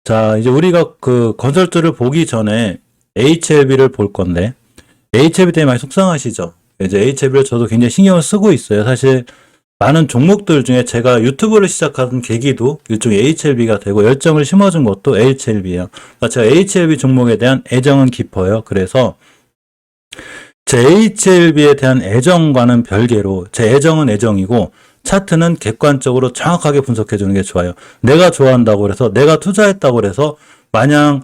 자, 이제 우리가 그 건설주를 보기 전에 HLB를 볼 건데, HLB 때문에 많이 속상하시죠? 이제 HLB를 저도 굉장히 신경을 쓰고 있어요. 사실 많은 종목들 중에 제가 유튜브를 시작한 계기도 일종의 HLB가 되고 열정을 심어준 것도 HLB예요. 그러니까 제가 HLB 종목에 대한 애정은 깊어요. 그래서 제 HLB에 대한 애정과는 별개로 제 애정은 애정이고 차트는 객관적으로 정확하게 분석해 주는 게 좋아요. 내가 좋아한다고 해서 내가 투자했다고 해서 마냥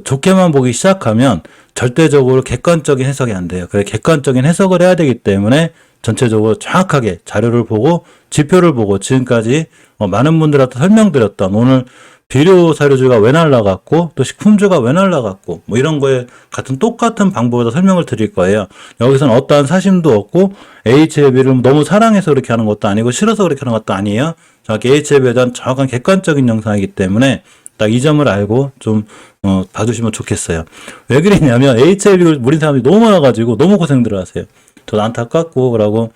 좋게만 보기 시작하면 절대적으로 객관적인 해석이 안 돼요. 그래 객관적인 해석을 해야 되기 때문에 전체적으로 정확하게 자료를 보고 지표를 보고 지금까지 많은 분들한테 설명드렸던 오늘 비료 사료주가 왜 날라갔고 또 식품주가 왜 날라갔고 뭐 이런 거에 같은 똑같은 방법으로 설명을 드릴 거예요. 여기서는 어떠한 사심도 없고 HLB를 너무 사랑해서 그렇게 하는 것도 아니고 싫어서 그렇게 하는 것도 아니에요. 정확히 HLB에 대한 정확한 객관적인 영상이기 때문에 딱 이 점을 알고 좀 봐주시면 좋겠어요. 왜 그러냐면 HLB를 모르는 사람들이 너무 많아가지고 너무 고생들 하세요. 저도 안타깝고 그러고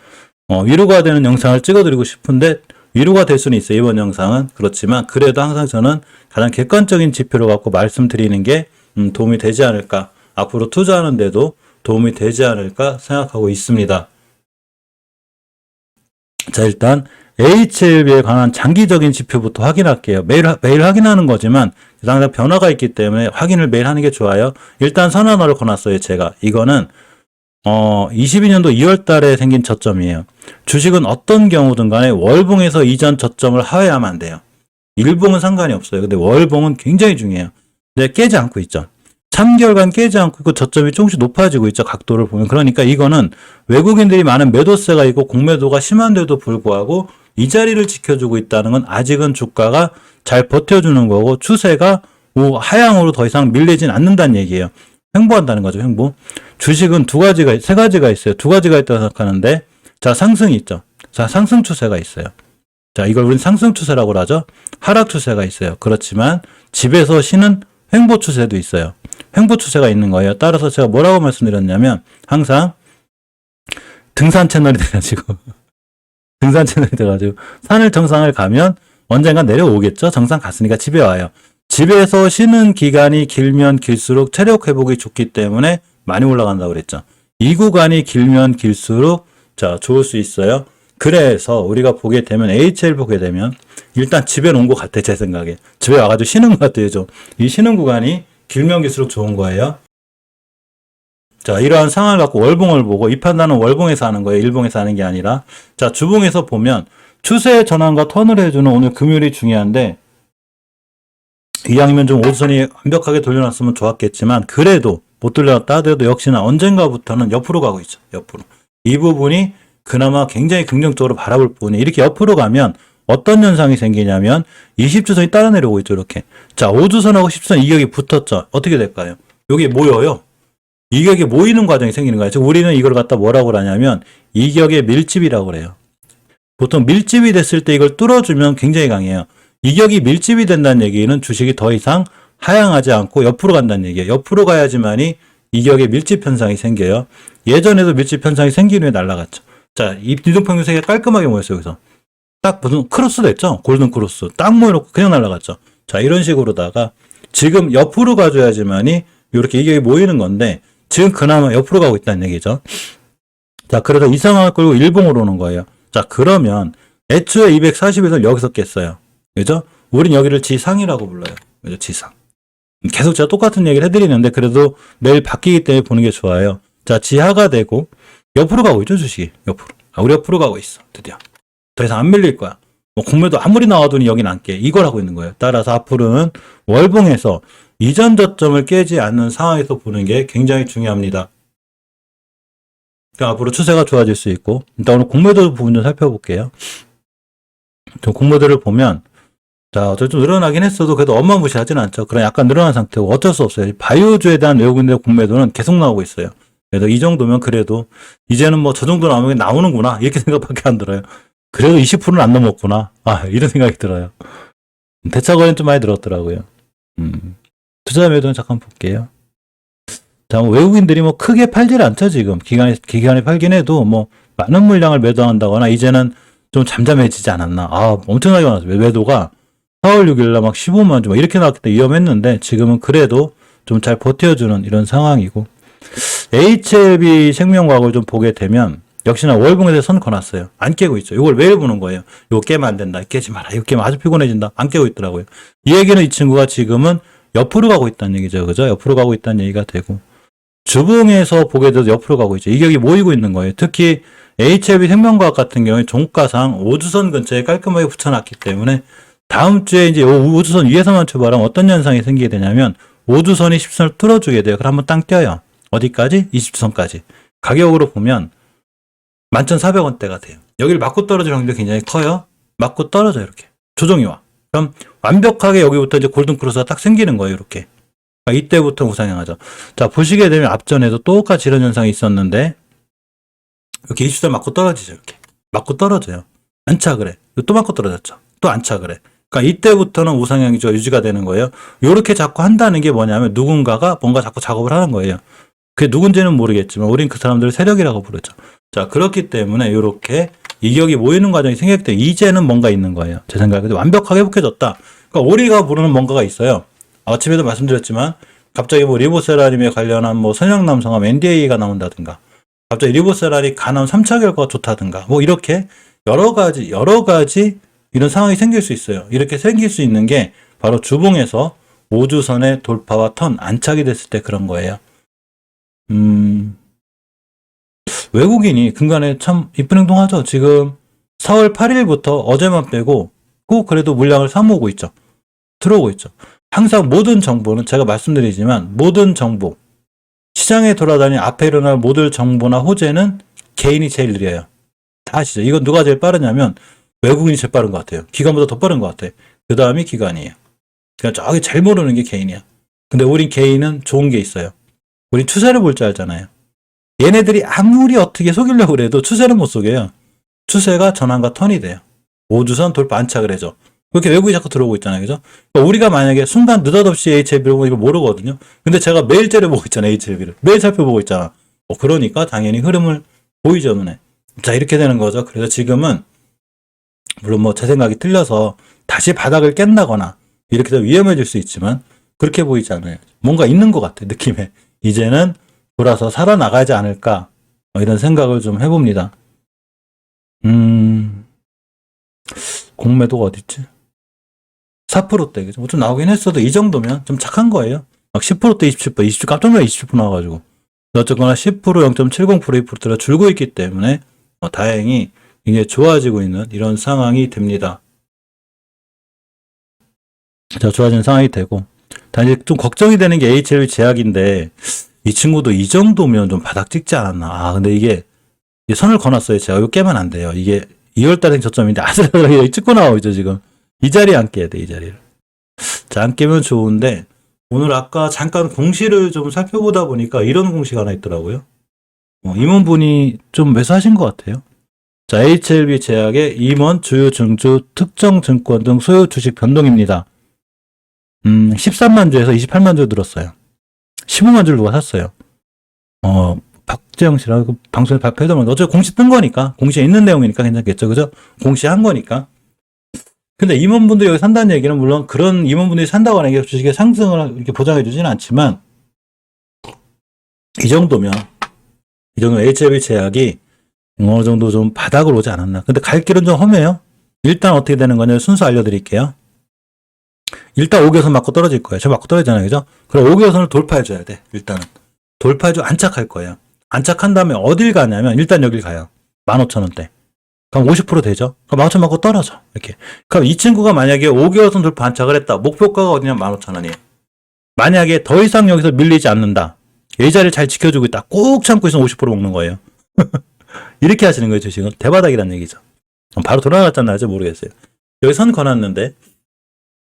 위로가 되는 영상을 찍어드리고 싶은데 위로가 될 수는 있어요. 이번 영상은. 그렇지만 그래도 항상 저는 가장 객관적인 지표를 갖고 말씀드리는 게 도움이 되지 않을까. 앞으로 투자하는 데도 도움이 되지 않을까 생각하고 있습니다. 자, 일단 HLB에 관한 장기적인 지표부터 확인할게요. 매일 확인하는 거지만 항상 변화가 있기 때문에 확인을 매일 하는 게 좋아요. 일단 선 하나를 거놨어요. 제가. 이거는 22년도 2월 달에 생긴 저점이에요. 주식은 어떤 경우든 간에 월봉에서 이전 저점을 하회하면 안 돼요. 일봉은 상관이 없어요. 근데 월봉은 굉장히 중요해요. 근데 깨지 않고 있죠. 3개월간 깨지 않고 있고 저점이 조금씩 높아지고 있죠. 각도를 보면. 그러니까 이거는 외국인들이 많은 매도세가 있고 공매도가 심한데도 불구하고 이 자리를 지켜주고 있다는 건 아직은 주가가 잘 버텨주는 거고 추세가 하향으로 더 이상 밀리진 않는다는 얘기예요. 횡보한다는 거죠. 횡보. 주식은 세 가지가 있어요. 두 가지가 있다고 생각하는데, 자, 상승이 있죠. 자, 상승 추세가 있어요. 자, 이걸 우리는 상승 추세라고 하죠. 하락 추세가 있어요. 그렇지만 집에서 쉬는 횡보 추세도 있어요. 횡보 추세가 있는 거예요. 따라서 제가 뭐라고 말씀드렸냐면 항상 등산 채널이 돼가지고 산을 정상을 가면 언젠가 내려오겠죠. 정상 갔으니까 집에 와요. 집에서 쉬는 기간이 길면 길수록 체력 회복이 좋기 때문에 많이 올라간다고 그랬죠. 이 구간이 길면 길수록 좋을 수 있어요. 그래서 우리가 보게 되면 HL 보게 되면 일단 집에 온 것 같아. 제 생각에. 집에 와가지고 쉬는 것 같아요. 좀. 이 쉬는 구간이 길면 길수록 좋은 거예요. 자, 이러한 상황을 갖고 월봉을 보고 이 판단은 월봉에서 하는 거예요. 일봉에서 하는 게 아니라. 자, 주봉에서 보면 추세 전환과 턴을 해주는 오늘 금요일이 중요한데 이왕이면 좀 오선이 완벽하게 돌려놨으면 좋았겠지만 그래도 못 돌려놨다 하더라도 역시나 언젠가부터는 옆으로 가고 있죠. 옆으로. 이 부분이 그나마 굉장히 긍정적으로 바라볼 부분이 이렇게 옆으로 가면 어떤 현상이 생기냐면 20주선이 따라 내려오고 있죠. 이렇게. 자, 5주선하고 10주선 이격이 붙었죠. 어떻게 될까요? 여기 모여요. 이격이 모이는 과정이 생기는 거예요. 즉 우리는 이걸 갖다 뭐라고 하냐면 이격의 밀집이라고 그래요. 보통 밀집이 됐을 때 이걸 뚫어주면 굉장히 강해요. 이격이 밀집이 된다는 얘기는 주식이 더 이상 하향하지 않고 옆으로 간다는 얘기예요. 옆으로 가야지만이 이격의 밀집 현상이 생겨요. 예전에도 밀집 현상이 생긴 후에 날아갔죠. 자, 이 이동평균세가 깔끔하게 모였어요. 여기서 딱 무슨 크로스 됐죠? 골든 크로스 딱 모여놓고 그냥 날아갔죠. 자, 이런 식으로다가 지금 옆으로 가줘야지만이 이렇게 이격이 모이는 건데 지금 그나마 옆으로 가고 있다는 얘기죠. 자, 그래서 이 상황을 끌고 일봉으로 오는 거예요. 자, 그러면 애초에 240에서 여기서 깼어요. 그죠? 우린 여기를 지상이라고 불러요. 그죠? 지상. 계속 제가 똑같은 얘기를 해드리는데 그래도 매일 바뀌기 때문에 보는 게 좋아요. 자, 지하가 되고 옆으로 가고 있죠, 주식이. 옆으로. 우리 옆으로 가고 있어. 드디어. 더 이상 안 밀릴 거야. 뭐 공매도 아무리 나와도 여긴 안 깨. 이걸 하고 있는 거예요. 따라서 앞으로는 월봉에서 이전 저점을 깨지 않는 상황에서 보는 게 굉장히 중요합니다. 그러니까 앞으로 추세가 좋아질 수 있고 일단 오늘 공매도 부분 좀 살펴볼게요. 공매도를 보면 자, 좀 늘어나긴 했어도 그래도 어마무시하진 않죠. 그럼 약간 늘어난 상태고 어쩔 수 없어요. 바이오주에 대한 외국인들의 공매도는 계속 나오고 있어요. 그래서 이 정도면 그래도 이제는 뭐 저 정도 나오는구나 이렇게 생각밖에 안 들어요. 그래도 20%는 안 넘었구나. 이런 생각이 들어요. 대차거래는 좀 많이 늘었더라고요. 투자 매도는 잠깐 볼게요. 자, 외국인들이 뭐 크게 팔질 않죠, 지금. 기간에 팔긴 해도 뭐 많은 물량을 매도한다거나 이제는 좀 잠잠해지지 않았나. 엄청나게 많았어요. 매도가 4월 6일날 막 15만 주 막 이렇게 나왔기 때문에 위험했는데 지금은 그래도 좀 잘 버텨주는 이런 상황이고 HLB 생명과학을 좀 보게 되면 역시나 월봉에서 선 거놨어요. 안 깨고 있죠. 이걸 왜 보는 거예요? 이거 깨면 안 된다. 깨지 마라. 이거 깨면 아주 피곤해진다. 안 깨고 있더라고요. 이 얘기는 이 친구가 지금은 옆으로 가고 있다는 얘기죠. 그죠? 옆으로 가고 있다는 얘기가 되고 주봉에서 보게 돼도 옆으로 가고 있죠. 이격이 모이고 있는 거예요. 특히 HLB 생명과학 같은 경우에 종가상 5주선 근처에 깔끔하게 붙여놨기 때문에 다음 주에 이제 5주선 위에서만 출발하면 어떤 현상이 생기게 되냐면 5주선이 10선을 뚫어주게 돼요. 그럼 한번 땅 띄어요. 어디까지? 20주선까지. 가격으로 보면 11,400원대가 돼요. 여기를 맞고 떨어질 확률이 굉장히 커요. 맞고 떨어져요. 이렇게. 조정이 와. 그럼 완벽하게 여기부터 이제 골든크로스가 딱 생기는 거예요. 이렇게. 그러니까 이때부터 우상향하죠. 자, 보시게 되면 앞전에도 똑같이 이런 현상이 있었는데 이렇게 20선 맞고 떨어지죠. 이렇게. 맞고 떨어져요. 안 차 그래. 또 맞고 떨어졌죠. 또 안 차 그래. 그러니까 이때부터는 우상향이 유지가 되는 거예요. 이렇게 자꾸 한다는 게 뭐냐면 누군가가 뭔가 자꾸 작업을 하는 거예요. 그게 누군지는 모르겠지만 우린 그 사람들을 세력이라고 부르죠. 자, 그렇기 때문에 이렇게 이격이 모이는 과정이 생겼기 때문에 이제는 뭔가 있는 거예요. 제 생각에 완벽하게 회복해졌다. 그러니까 우리가 부르는 뭔가가 있어요. 아침에도 말씀드렸지만 갑자기 뭐 리보세라님에 관련한 뭐 선형남성암 NDA가 나온다든가 갑자기 리보세라니 간암 3차 결과가 좋다든가 뭐 이렇게 여러 가지 이런 상황이 생길 수 있어요. 이렇게 생길 수 있는 게 바로 주봉에서 5주선의 돌파와 턴 안착이 됐을 때 그런 거예요. 외국인이 근간에 참 이쁜 행동하죠. 지금 4월 8일부터 어제만 빼고 꼭 그래도 물량을 사모으고 있죠. 들어오고 있죠. 항상 모든 정보는 제가 말씀드리지만 모든 정보 시장에 돌아다니는 앞에 일어날 모든 정보나 호재는 개인이 제일 느려요. 다 아시죠? 이건 누가 제일 빠르냐면 외국인이 제일 빠른 것 같아요. 기관보다 더 빠른 것 같아요. 그 다음이 기관이에요. 그냥 저기 제일 모르는 게 개인이야. 근데 우린 개인은 좋은 게 있어요. 우린 추세를 볼 줄 알잖아요. 얘네들이 아무리 어떻게 속이려고 그래도 추세를 못 속여요. 추세가 전환과 턴이 돼요. 5주선 돌파 안착을 해줘. 그렇게 외국이 자꾸 들어오고 있잖아요. 그죠? 그러니까 우리가 만약에 순간 느닷없이 HLB를 보면 이거 모르거든요. 근데 제가 매일째를 보고 있잖아요. HLB를. 매일 살펴보고 있잖아. 그러니까 당연히 흐름을 보이죠, 눈에. 자, 이렇게 되는 거죠. 그래서 지금은 물론 뭐 제 생각이 틀려서 다시 바닥을 깬다거나 이렇게 더 위험해질 수 있지만 그렇게 보이지 않아요. 뭔가 있는 것 같아, 느낌에. 이제는 돌아서 살아나가지 않을까 이런 생각을 좀 해봅니다. 공매도가 어딨지? 4%대 그죠? 좀 나오긴 했어도 이 정도면 좀 착한 거예요. 막 10%대 27%, 20% 깜짝 놀라 27% 나와가지고 어쨌거나 10% 0.70% 2%가 줄고 있기 때문에 다행히 이게 좋아지고 있는 이런 상황이 됩니다. 자, 좋아지는 상황이 되고 단지 좀 걱정이 되는 게 HLB 제약인데 이 친구도 이 정도면 좀 바닥 찍지 않았나. 아, 근데 이게 선을 거놨어요. 제가 이거 깨면 안 돼요. 이게 2월달엔 저점인데 아슬아슬하게 찍고 나오고 있죠, 지금. 이 자리에 안 깨야 돼, 이 자리를. 자, 안 깨면 좋은데 오늘 아까 잠깐 공시를 좀 살펴보다 보니까 이런 공시가 하나 있더라고요. 임원분이 좀 매수하신 것 같아요. 자, HLB 제약의 임원 주요 증주 특정 증권 등 소유 주식 변동입니다. 13만 주에서 28만 주 들었어요. 15만 주를 누가 샀어요. 박재영 씨랑 그 방송에 발표하자면 어차피 공시 뜬 거니까, 공시에 있는 내용이니까 괜찮겠죠, 그죠? 공시한 거니까. 근데 임원분들이 여기 산다는 얘기는 물론 그런 임원분들이 산다고 하는 게 주식의 상승을 이렇게 보장해 주지는 않지만 이 정도면 HLB 제약이 어느 정도 좀 바닥을 오지 않았나. 근데 갈 길은 좀 험해요. 일단 어떻게 되는 거냐 순서 알려드릴게요. 일단 5개선 맞고 떨어질 거예요. 저 맞고 떨어지잖아요. 그죠? 그럼 5개선을 돌파해줘야 돼. 일단은. 돌파해주고 안착할 거예요. 안착한 다음에 어딜 가냐면 일단 여길 가요. 15,000원대. 그럼 50% 되죠? 그럼 15,000원 맞고 떨어져. 이렇게. 그럼 이 친구가 만약에 5개선 돌파 안착을 했다. 목표가가 어디냐면 15,000원이에요. 만약에 더 이상 여기서 밀리지 않는다. 이 자리를 잘 지켜주고 있다. 꾹 참고 있으면 50% 먹는 거예요. 이렇게 하시는 거예요. 주식은. 대바닥이라는 얘기죠. 바로 돌아갔잖아요. 모르겠어요. 여기 선 거놨는데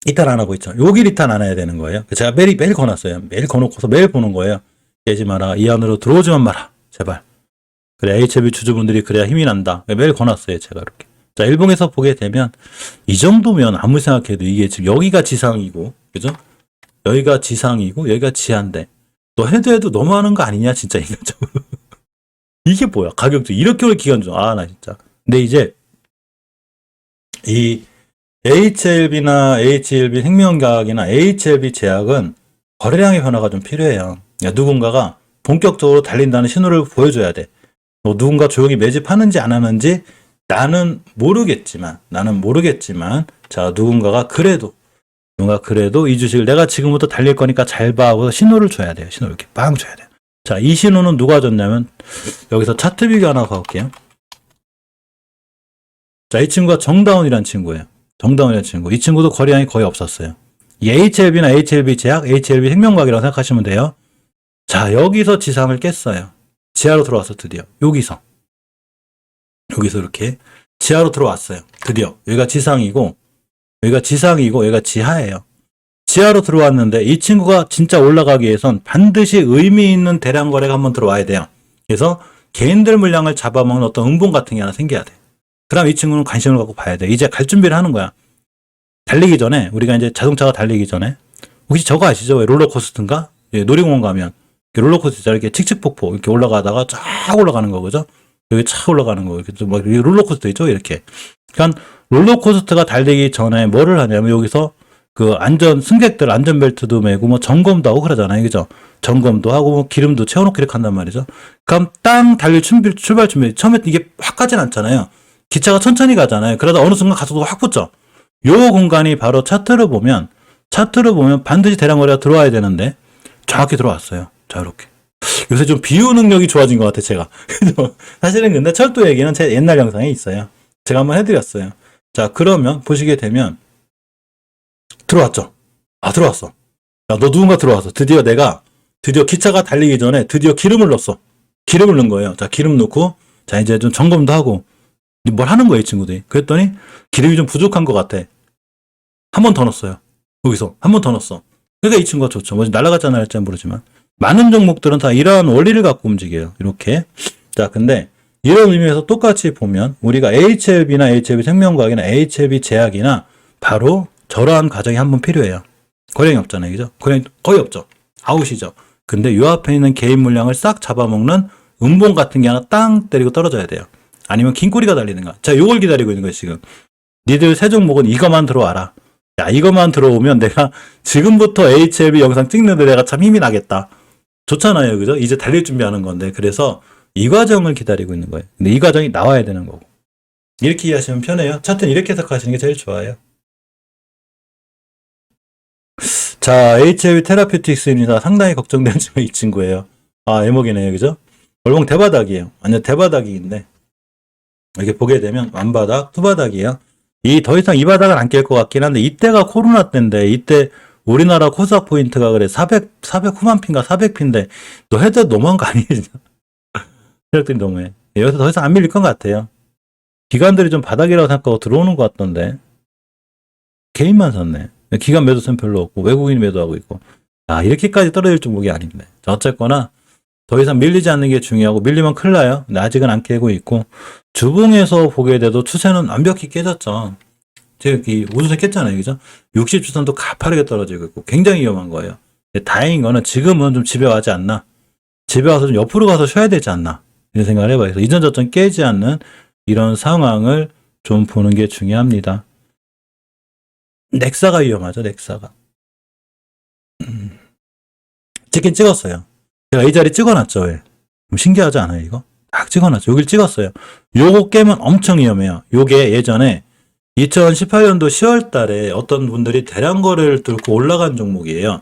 이탈 안 하고 있죠. 여기 이탈 안 해야 되는 거예요. 제가 매일 거놨어요. 매일 거놓고서 매일 보는 거예요. 깨지 마라. 이 안으로 들어오지만 마라. 제발. 그래, HLB 주주분들이 그래야 힘이 난다. 매일 거놨어요. 제가 이렇게. 자, 일봉에서 보게 되면 이 정도면 아무리 생각해도 이게 지금 여기가 지상이고, 그죠? 여기가 지상이고, 여기가 지하인데, 너 해도 너무하는 거 아니냐, 진짜 인간적으로. 이게 뭐야? 가격도 이렇게 올 기간 좀, 나 진짜. 근데 이제, HLB나 HLB 생명과학이나 HLB 제약은 거래량의 변화가 좀 필요해요. 누군가가 본격적으로 달린다는 신호를 보여줘야 돼. 누군가 조용히 매집하는지 안 하는지 나는 모르겠지만 자, 누군가가 그래도 이 주식을 내가 지금부터 달릴 거니까 잘 봐 하고 신호를 줘야 돼요. 신호를 이렇게 빵 줘야 돼요. 자, 이 신호는 누가 줬냐면 여기서 차트 비교 하나 가볼게요. 자, 이 친구가 정다운이라는 친구예요. 정다운이라는 친구. 이 친구도 거래량이 거의 없었어요. 이 HLB나 HLB 제약, HLB 생명과학이라고 생각하시면 돼요. 자, 여기서 지상을 깼어요. 지하로 들어왔어, 드디어. 여기서 이렇게 지하로 들어왔어요. 드디어. 여기가 지상이고 여기가 지하예요. 지하로 들어왔는데 이 친구가 진짜 올라가기 위해선 반드시 의미 있는 대량 거래가 한번 들어와야 돼요. 그래서 개인들 물량을 잡아먹는 어떤 음봉 같은 게 하나 생겨야 돼. 그럼 이 친구는 관심을 갖고 봐야 돼. 이제 갈 준비를 하는 거야. 달리기 전에, 우리가 이제 자동차가 달리기 전에, 혹시 저거 아시죠? 왜 롤러코스터인가? 예, 놀이공원 가면, 롤러코스터 있잖아요. 이렇게 칙칙폭폭, 이렇게 올라가다가 쫙 올라가는 거, 그죠? 여기 쫙 올라가는 거, 이렇게 막 롤러코스터 있죠? 이렇게. 그러니까 롤러코스터가 달리기 전에 뭐를 하냐면, 여기서 그 승객들 안전벨트도 매고, 뭐 점검도 하고 그러잖아요. 그죠? 점검도 하고, 뭐 기름도 채워놓고 이렇게 한단 말이죠. 그럼 땅 달릴 출발 준비, 처음에 이게 확 가진 않잖아요. 기차가 천천히 가잖아요. 그러다 어느 순간 가속도가 확 붙죠. 요 공간이 바로 차트를 보면 반드시 대량 거래가 들어와야 되는데 정확히 들어왔어요. 자, 이렇게. 요새 좀 비유 능력이 좋아진 것 같아, 제가. 사실은 근데 철도 얘기는 제 옛날 영상에 있어요. 제가 한번 해드렸어요. 자, 그러면 보시게 되면 들어왔죠. 아, 들어왔어. 야, 너 누군가 들어왔어. 드디어 기차가 달리기 전에 드디어 기름을 넣었어. 기름을 넣은 거예요. 자, 기름 넣고, 자, 이제 좀 점검도 하고, 뭘 하는 거예요, 이 친구들이. 그랬더니 기름이 좀 부족한 것 같아. 한 번 더 넣었어요. 여기서 한 번 더 넣었어. 그러니까 이 친구가 좋죠. 뭐 날아갔잖아 할지 모르지만 많은 종목들은 다 이러한 원리를 갖고 움직여요. 이렇게. 자, 근데 이런 의미에서 똑같이 보면 우리가 HLB나 HLB 생명과학이나 HLB 제약이나 바로 저러한 과정이 한 번 필요해요. 거래량이 없잖아요, 그죠? 거래량이 거의 없죠. 아웃이죠. 근데 요 앞에 있는 개인 물량을 싹 잡아먹는 음봉 같은 게 하나 땅 때리고 떨어져야 돼요. 아니면 긴 꼬리가 달리는가. 자, 요걸 기다리고 있는 거예요, 지금. 니들 세 종목은 이것만 들어와라. 야, 이것만 들어오면 내가 지금부터 HLB 영상 찍는데 내가 참 힘이 나겠다. 좋잖아요, 그죠? 이제 달릴 준비하는 건데. 그래서 이 과정을 기다리고 있는 거예요. 근데 이 과정이 나와야 되는 거고. 이렇게 이해하시면 편해요. 차트는 이렇게 해석하시는 게 제일 좋아요. 자, HLB 테라피틱스입니다. 상당히 걱정되는 친구 이 친구예요. 아, 애목이네요, 그죠? 월봉 대바닥이에요. 완전 대바닥인데. 이렇게 보게 되면 완바닥, 투바닥이에요. 더 이상 이 바닥은 안 깰 것 같긴 한데 이때가 코로나 때인데 이때 우리나라 코스닥 포인트가 그래 400 후반 핀가 400핀데 너 해도 너무한 거 아니에요? 세력들이 너무해. 여기서 더 이상 안 밀릴 것 같아요. 기관들이 좀 바닥이라고 생각하고 들어오는 것 같던데 개인만 샀네. 기관 매도세는 별로 없고 외국인이 매도하고 있고 아, 이렇게까지 떨어질 종목이 아닌데. 자, 어쨌거나 더 이상 밀리지 않는 게 중요하고 밀리면 큰일 나요. 근데 아직은 안 깨고 있고 주봉에서 보게 돼도 추세는 완벽히 깨졌죠. 제가 이 우수세 깼잖아요, 그죠? 60주선도 가파르게 떨어지고 있고 굉장히 위험한 거예요. 다행인 거는 지금은 좀 집에 와지 않나. 집에 와서 좀 옆으로 가서 쉬어야 되지 않나. 이런 생각을 해봐요. 그래서 이전 저점 깨지 않는 이런 상황을 좀 보는 게 중요합니다. 넥사가 위험하죠, 넥사가. 찍긴 찍었어요. 제가 이 자리 찍어놨죠, 왜? 좀 신기하지 않아요, 이거? 딱 찍어놨죠. 여길 찍었어요. 요거 깨면 엄청 위험해요. 요게 예전에 2018년도 10월 달에 어떤 분들이 대량 거래를 뚫고 올라간 종목이에요.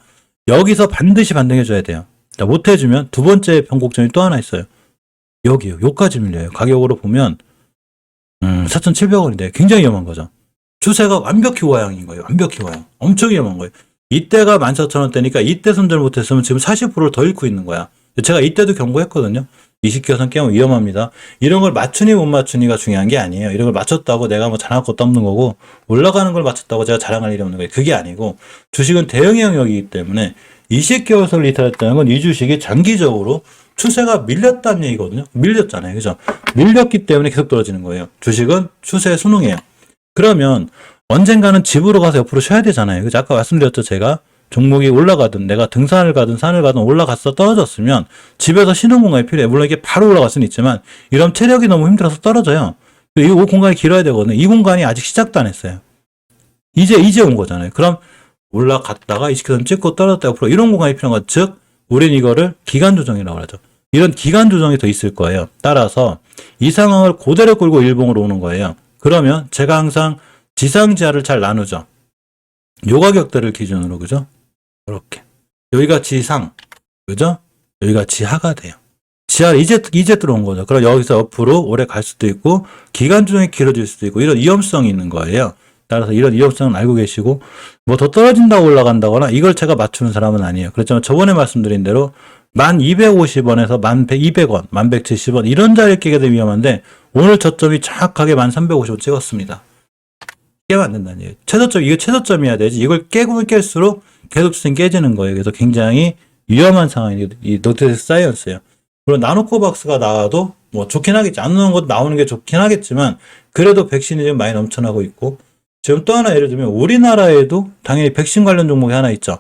여기서 반드시 반등해줘야 돼요. 자, 못해주면 두 번째 변곡점이 또 하나 있어요. 여기요. 요까지 밀려요. 가격으로 보면 4,700원인데 굉장히 위험한 거죠. 추세가 완벽히 우하향인 거예요. 완벽히 우하향. 엄청 위험한 거예요. 이때가 14,000원대니까 이때 손절 못했으면 지금 40%를 더 잃고 있는 거야. 제가 이때도 경고했거든요. 20기선 깨면 위험합니다. 이런 걸 맞추니 못 맞추니가 중요한 게 아니에요. 이런 걸 맞췄다고 내가 뭐 자랑할 것도 없는 거고 올라가는 걸 맞췄다고 제가 자랑할 일이 없는 거예요. 그게 아니고 주식은 대형의 영역이기 때문에 20개월선을 이탈했다는 건 이 주식이 장기적으로 추세가 밀렸다는 얘기거든요. 밀렸잖아요. 그죠? 밀렸기 때문에 계속 떨어지는 거예요. 주식은 추세에 순응해요. 그러면 언젠가는 집으로 가서 옆으로 쉬어야 되잖아요. 그죠? 아까 말씀드렸죠. 제가 종목이 올라가든 내가 등산을 가든 산을 가든 올라갔어 떨어졌으면 집에서 쉬는 공간이 필요해. 물론 이게 바로 올라갈 수는 있지만 이런 체력이 너무 힘들어서 떨어져요. 이 공간이 길어야 되거든요. 이 공간이 아직 시작도 안 했어요. 이제 온 거잖아요. 그럼 올라갔다가 20개선 찍고 떨어졌다 옆으로 이런 공간이 필요한 것. 즉, 우린 이거를 기간 조정이라고 하죠. 이런 기간 조정이 더 있을 거예요. 따라서 이 상황을 그대로 끌고 일봉으로 오는 거예요. 그러면 제가 항상 지상지하를 잘 나누죠. 요 가격대를 기준으로, 그죠? 이렇게. 여기가 지상, 그죠? 여기가 지하가 돼요. 지하 이제 들어온 거죠. 그럼 여기서 옆으로 오래 갈 수도 있고 기간 조정이 길어질 수도 있고 이런 위험성이 있는 거예요. 따라서 이런 위험성은 알고 계시고 뭐 더 떨어진다고 올라간다거나 이걸 제가 맞추는 사람은 아니에요. 그렇지만 저번에 말씀드린 대로 1250원에서 1200원, 1170원 이런 자리에 끼게 되면 위험한데 오늘 저점이 정확하게 1350원 찍었습니다. 깨면 안 된다는 얘기예요. 최저점, 이게 최저점이어야 되지. 이걸 깨고 깰수록 계속 주행 깨지는 거예요. 그래서 굉장히 위험한 상황이 이 노트리스 사이언스예요. 물론 나노코박스가 나와도 뭐 좋긴 하겠지. 안 나오는 것 나오는 게 좋긴 하겠지만 그래도 백신이 지금 많이 넘쳐나고 있고 지금 또 하나 예를 들면 우리나라에도 당연히 백신 관련 종목이 하나 있죠.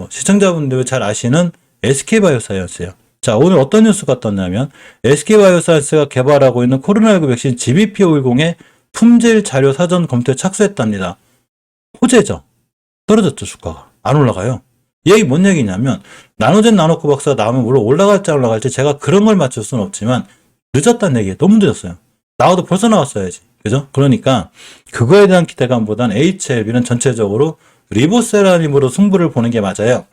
시청자분들 잘 아시는 SK바이오사이언스예요. 자, 오늘 어떤 뉴스가 떴냐면 SK바이오사이언스가 개발하고 있는 코로나19 백신 GBP510의 품질 자료 사전 검토에 착수했답니다. 호재죠. 떨어졌죠, 주가가. 안 올라가요. 이 얘기 뭔 얘기냐면 나노젠 나노코박스가 나오면 물론 올라갈지 안 올라갈지 제가 그런 걸 맞출 수는 없지만 늦었다는 얘기예요. 너무 늦었어요. 나와도 벌써 나왔어야지. 그죠? 그러니까 그거에 대한 기대감보단 HLB는 전체적으로 리보세라님으로 승부를 보는 게 맞아요.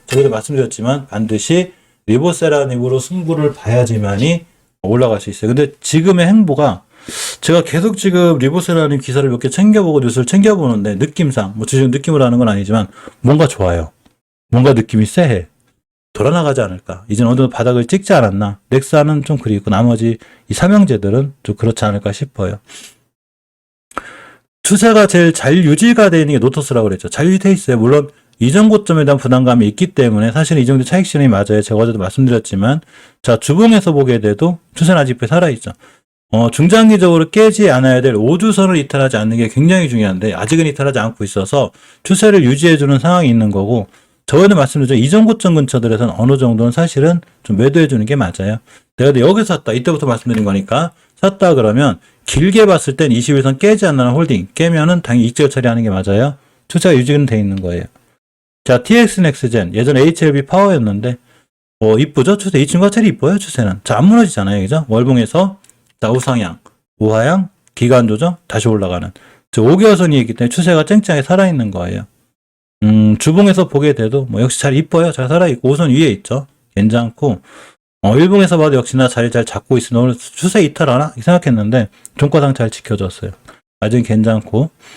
저희도 말씀드렸지만 반드시 리보세라님으로 승부를 봐야지만이 올라갈 수 있어요. 근데 지금의 행보가 제가 계속 지금 리보세라님 기사를 몇 개 챙겨보고 뉴스를 챙겨보는데 느낌상 뭐 지금 느낌으로 하는 건 아니지만 뭔가 좋아요. 뭔가 느낌이 쎄해. 돌아나가지 않을까. 이제는 어느 정도 바닥을 찍지 않았나. 넥사는 좀 그리고 나머지 이 삼형제들은 좀 그렇지 않을까 싶어요. 추세가 제일 잘 유지가 되어 있는 게 노토스라고 그랬죠. 잘 유지되어 있어요. 물론 이전 고점에 대한 부담감이 있기 때문에 사실 이 정도 차익 실현이 맞아요. 제가 어제도 말씀드렸지만 자 주봉에서 보게 돼도 추세는 아직 살아있죠. 중장기적으로 깨지 않아야 될 5주선을 이탈하지 않는 게 굉장히 중요한데 아직은 이탈하지 않고 있어서 추세를 유지해주는 상황이 있는 거고 저번에 말씀드렸죠. 이전 고점 근처들에서는 어느 정도는 사실은 좀 매도해주는 게 맞아요. 내가 여기서 샀다. 이때부터 말씀드린 거니까 샀다 그러면 길게 봤을 땐 21선 깨지 않는 홀딩 깨면은 당연히 익절 처리하는 게 맞아요. 추세가 유지는 돼 있는 거예요. 자, TX 넥스젠 예전에 HLB 파워였는데 이쁘죠? 추세 이 친구가 제일 이뻐요. 추세는 자, 안 무너지잖아요. 그죠? 월봉에서 자, 우상향, 우하향, 기간 조정 다시 올라가는 저 5개월선이 있기 때문에 추세가 쨍쨍하게 살아있는 거예요. 주봉에서 보게 돼도 뭐 역시 잘 이뻐요. 잘 살아있고 5선 위에 있죠. 괜찮고 일봉에서 봐도 역시나 자리 잘 잡고 있으면 오늘 추세 이탈하나? 생각했는데 종가상 잘 지켜줬어요. 아직 괜찮고